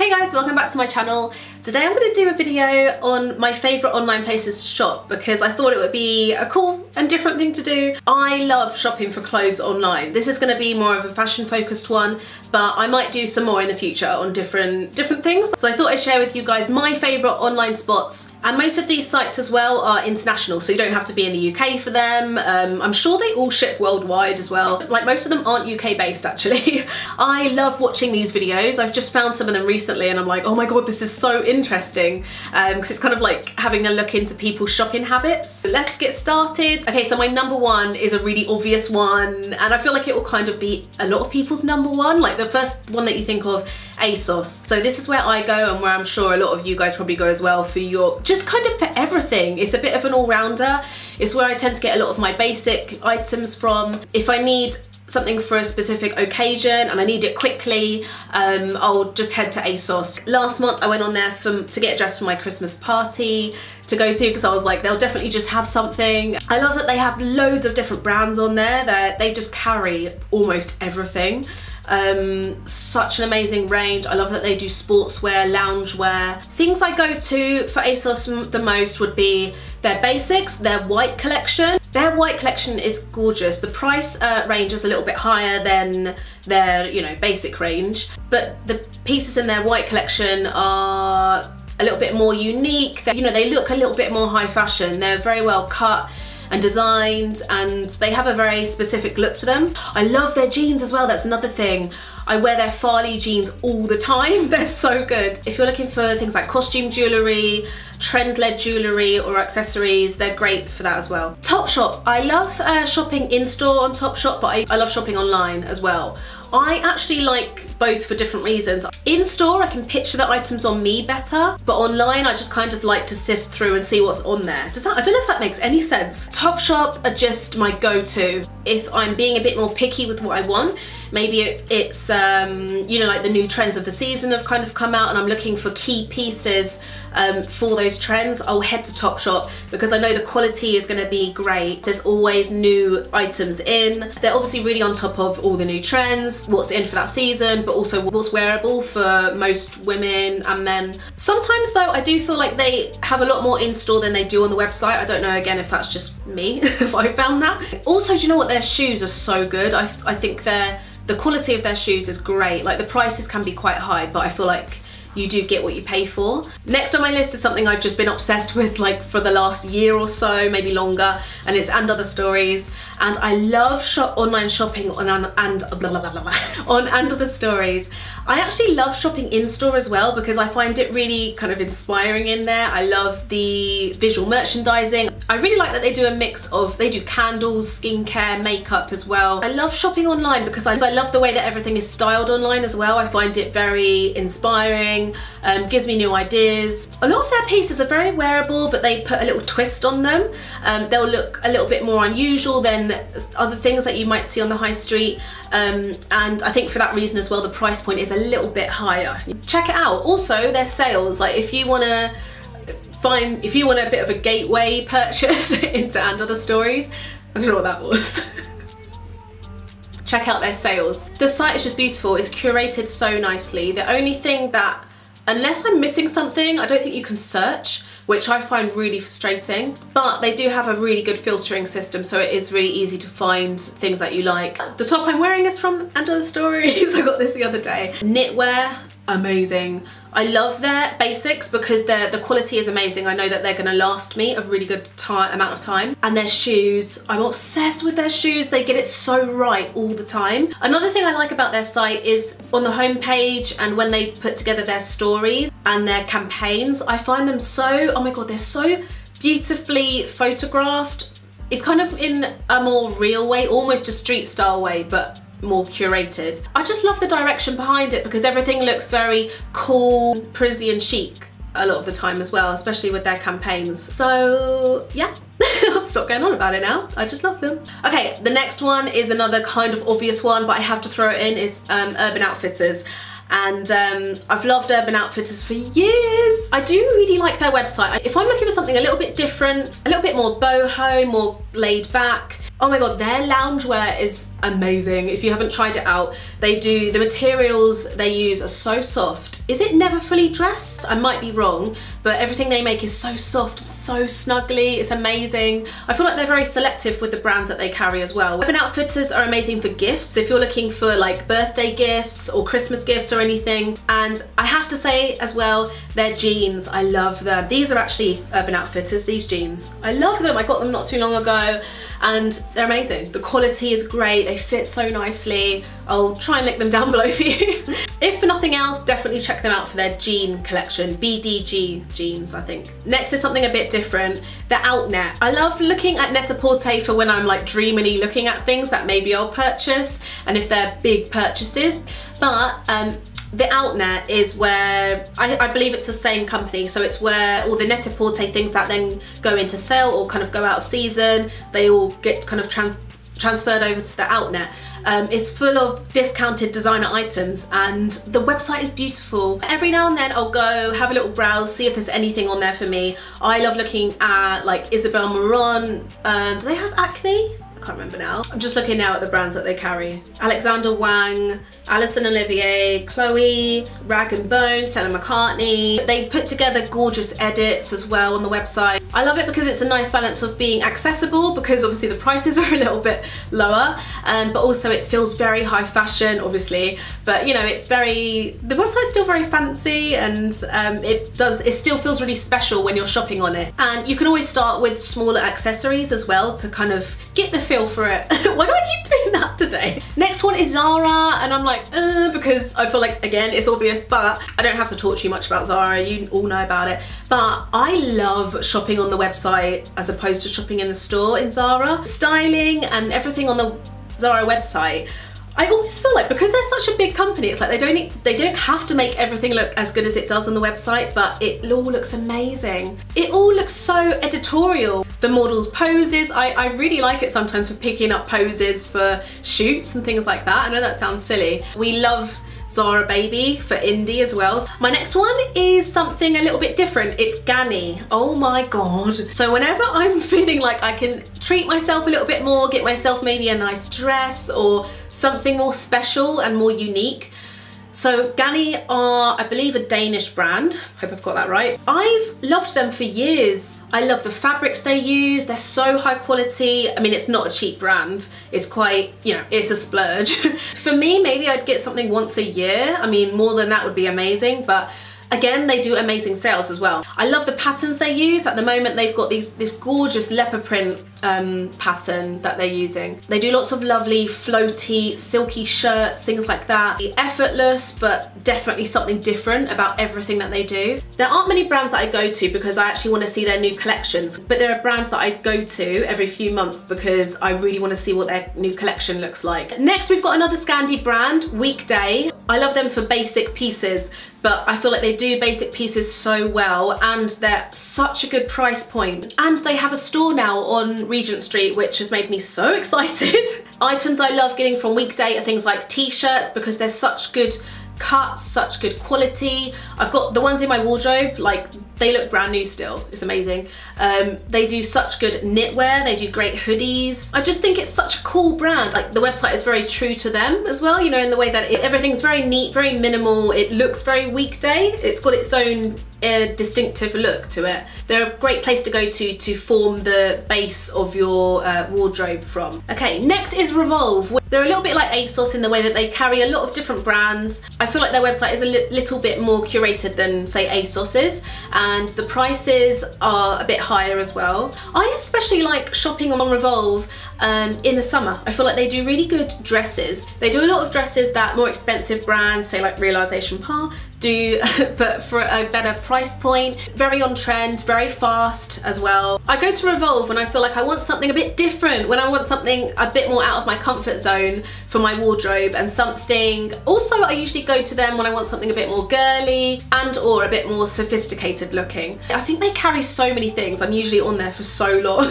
Hey guys, welcome back to my channel. Today I'm going to do a video on my favourite online places to shop because I thought it would be a cool and different thing to do. I love shopping for clothes online. This is going to be more of a fashion focused one, but I might do some more in the future on different things. So I thought I'd share with you guys my favourite online spots, and most of these sites as well are international, so you don't have to be in the UK for them. I'm sure they all ship worldwide as well. Like, most of them aren't UK based actually. I love watching these videos. I've just found some of them recently and I'm like, oh my god, this is so interesting, because it's kind of like having a look into people's shopping habits. Let's get started. Okay, so my number one is a really obvious one, and I feel like it will kind of be a lot of people's number one, like the first one that you think of, ASOS. So this is where I go, and where I'm sure a lot of you guys probably go as well, for your, just kind of for everything. It's a bit of an all-rounder. It's where I tend to get a lot of my basic items from. If I need something for a specific occasion and I need it quickly, I'll just head to ASOS. Last month I went on there to get dressed for my Christmas party to go to, because I was like, they'll definitely just have something. I love that they have loads of different brands on there. They just carry almost everything. Such an amazing range. I love that they do sportswear, loungewear. Things I go to for ASOS the most would be their basics, their white collection. Their white collection is gorgeous. The price range is a little bit higher than their, you know, basic range, but the pieces in their white collection are a little bit more unique. You know, they look a little bit more high fashion. They're very well cut and designed, and they have a very specific look to them. I love their jeans as well. That's another thing. I wear their Farley jeans all the time. They're so good. If you're looking for things like costume jewellery, trend-led jewellery or accessories, they're great for that as well. Topshop. I love shopping in-store on Topshop, but I love shopping online as well. I actually like both for different reasons. In store, I can picture the items on me better, but online I just kind of like to sift through and see what's on there. I don't know if that makes any sense. Topshop are just my go-to if I'm being a bit more picky with what I want. Maybe it's you know, like the new trends of the season have kind of come out and I'm looking for key pieces for those trends. I'll head to Topshop because I know the quality is going to be great. There's always new items in. They're obviously really on top of all the new trends, what's in for that season, but also what's wearable for most women and men. Sometimes though, I do feel like they have a lot more in store than they do on the website. I don't know, again, if that's just me, if I found that. Also, do you know what? Their shoes are so good. I think the quality of their shoes is great. Like, the prices can be quite high, but I feel like you do get what you pay for. Next on my list is something I've just been obsessed with like for the last year or so, maybe longer, and it's And Other Stories. And I love online shopping on And Other Stories. I actually love shopping in store as well because I find it really kind of inspiring in there. I love the visual merchandising. I really like that they do a mix of, they do candles, skincare, makeup as well. I love shopping online because I love the way that everything is styled online as well. I find it very inspiring, gives me new ideas. A lot of their pieces are very wearable, but they put a little twist on them. They'll look a little bit more unusual than other things that you might see on the high street, and I think for that reason as well, the price point is a little bit higher. Check it out. Also, their sales, like if you want a bit of a gateway purchase into And Other Stories, I don't know what that was. Check out their sales. The site is just beautiful. It's curated so nicely. The only thing that, unless I'm missing something, I don't think you can search, which I find really frustrating. But they do have a really good filtering system, so it is really easy to find things that you like. The top I'm wearing is from And Other Stories. I got this the other day. Knitwear, amazing. I love their basics because the quality is amazing. I know that they're gonna last me a really good amount of time. And their shoes, I'm obsessed with their shoes. They get it so right all the time. Another thing I like about their site is on the homepage and when they put together their stories and their campaigns, I find them so, oh my god, they're so beautifully photographed. It's kind of in a more real way, almost a street style way, but more curated. I just love the direction behind it because everything looks very cool, Parisian chic a lot of the time as well, especially with their campaigns. So yeah, I'll stop going on about it now. I just love them. Okay, the next one is another kind of obvious one, but I have to throw it in, is Urban Outfitters. And I've loved Urban Outfitters for years. I do really like their website. If I'm looking for something a little bit different, a little bit more boho, more laid back, oh my god, their loungewear is amazing. If you haven't tried it out, the materials they use are so soft. Is it never fully dressed? I might be wrong, but everything they make is so soft, so snuggly, it's amazing. I feel like they're very selective with the brands that they carry as well. Urban Outfitters are amazing for gifts, if you're looking for like birthday gifts or Christmas gifts or anything. And I have to say as well, their jeans, I love them. These are actually Urban Outfitters, these jeans. I love them, I got them not too long ago and they're amazing. The quality is great, they fit so nicely. I'll try and link them down below for you. If for nothing else, definitely check them out for their jean collection, BDG jeans, I think. Next is something a bit different, the Outnet. I love looking at Net-a-Porter for when I'm like dreamily looking at things that maybe I'll purchase, and if they're big purchases. But the Outnet is where, I believe it's the same company, so it's where all the Net-a-Porter things that then go into sale or kind of go out of season, they all get kind of transferred over to the Outnet. It's full of discounted designer items and the website is beautiful. Every now and then I'll go have a little browse, see if there's anything on there for me. I love looking at like Isabel Marant. Do they have Acne? I can't remember now. I'm just looking now at the brands that they carry. Alexander Wang, Alison Olivier, Chloe, Rag & Bone, Stella McCartney. They put together gorgeous edits as well on the website. I love it because it's a nice balance of being accessible, because obviously the prices are a little bit lower, but also it feels very high fashion, obviously. But you know, the website's still very fancy, and it still feels really special when you're shopping on it. And you can always start with smaller accessories as well to kind of get the feel for it. Why do I keep doing that today? Next one is Zara, and I'm like, because I feel like, again, it's obvious, but I don't have to talk too much about Zara, you all know about it. But I love shopping on the website as opposed to shopping in the store in Zara. Styling and everything on the Zara website, I always feel like, because they're such a big company, it's like they don't have to make everything look as good as it does on the website, but it all looks amazing. It all looks so editorial. The models' poses, I really like it sometimes for picking up poses for shoots and things like that. I know that sounds silly. We love Zara Baby for indie as well. My next one is something a little bit different. It's Gani. Oh my god. So whenever I'm feeling like I can treat myself a little bit more, get myself maybe a nice dress or something more special and more unique. So Gani are, I believe, a Danish brand. Hope I've got that right. I've loved them for years. I love the fabrics they use. They're so high quality. I mean, it's not a cheap brand. It's quite, you know, it's a splurge. For me, maybe I'd get something once a year. I mean, more than that would be amazing, but again, they do amazing sales as well. I love the patterns they use. At the moment, they've got this gorgeous leopard print pattern that they're using. They do lots of lovely floaty, silky shirts, things like that. Effortless, but definitely something different about everything that they do. There aren't many brands that I go to because I actually want to see their new collections, but there are brands that I go to every few months because I really want to see what their new collection looks like. Next, we've got another Scandi brand, Weekday. I love them for basic pieces, but I feel like they do basic pieces so well, and they're such a good price point. And they have a store now on Regent Street, which has made me so excited. Items I love getting from Weekday are things like t-shirts, because they're such good cuts, such good quality. I've got the ones in my wardrobe, like they look brand new still. It's amazing. They do such good knitwear. They do great hoodies. I just think it's such a cool brand. Like the website is very true to them as well, you know, in the way that everything's very neat, very minimal. It looks very Weekday. It's got its own distinctive look to it. They're a great place to go to form the base of your wardrobe from. Okay, next is Revolve. They're a little bit like ASOS in the way that they carry a lot of different brands. I feel like their website is a little bit more curated than, say, ASOS's, and the prices are a bit higher as well. I especially like shopping on Revolve in the summer. I feel like they do really good dresses. They do a lot of dresses that more expensive brands, say like Realisation Par, do, but for a better price point. Very on trend, very fast as well. I go to Revolve when I feel like I want something a bit different, when I want something a bit more out of my comfort zone for my wardrobe, and something, also I usually go to them when I want something a bit more girly and or a bit more sophisticated looking. I think they carry so many things. I'm usually on there for so long.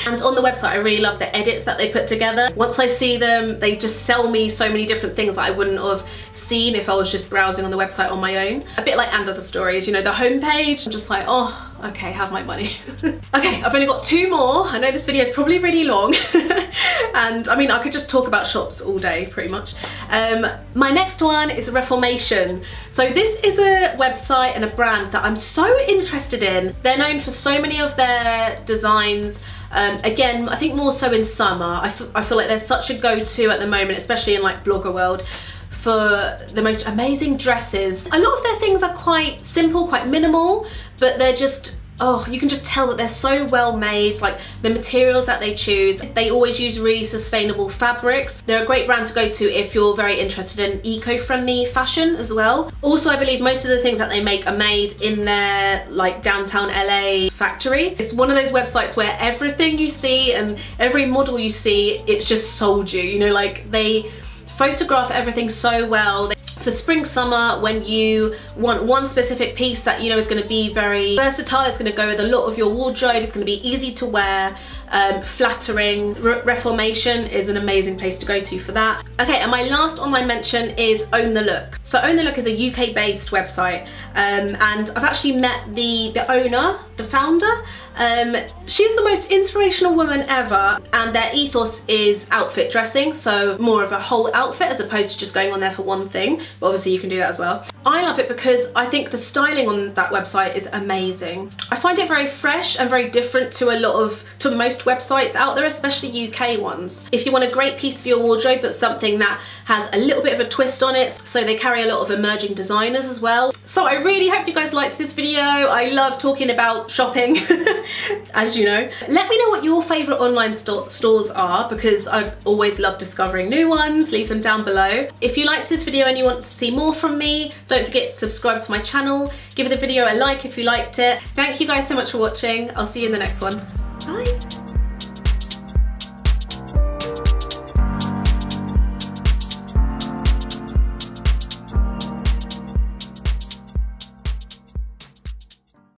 And on the website, I really love the edits that they put together. Once I see them, they just sell me so many different things that I wouldn't have seen if I was just browsing on the website on my I own. A bit like And Other Stories, you know, the homepage, I'm just like, oh, okay, have my money. Okay, I've only got 2 more. I know this video is probably really long and I mean, I could just talk about shops all day pretty much. My next one is Reformation. So this is a website and a brand that I'm so interested in. They're known for so many of their designs. Again, I think more so in summer. I feel like there's such a go-to at the moment, especially in like blogger world, for the most amazing dresses. A lot of their things are quite simple, quite minimal, but they're just, oh, you can just tell that they're so well made, like the materials that they choose. They always use really sustainable fabrics. They're a great brand to go to if you're very interested in eco-friendly fashion as well. Also, I believe most of the things that they make are made in their like downtown LA factory. It's one of those websites where everything you see and every model you see, it's just sold you. You know, like they photograph everything so well. For spring, summer, when you want one specific piece that you know is going to be very versatile, it's going to go with a lot of your wardrobe, it's going to be easy to wear, flattering. Reformation is an amazing place to go to for that. Okay, and my last online mention is Own the Look. So Own the Look is a UK based website, and I've actually met the owner, the founder. She's the most inspirational woman ever, and their ethos is outfit dressing, so more of a whole outfit as opposed to just going on there for one thing, but obviously you can do that as well. I love it because I think the styling on that website is amazing. I find it very fresh and very different to most websites out there, especially UK ones. If you want a great piece for your wardrobe but something that has a little bit of a twist on it, so they carry a lot of emerging designers as well. So I really hope you guys liked this video. I love talking about shopping, as you know. Let me know what your favourite online stores are, because I always love discovering new ones. Leave them down below. If you liked this video and you want to see more from me, don't forget to subscribe to my channel. Give the video a like if you liked it. Thank you guys so much for watching. I'll see you in the next one. Bye.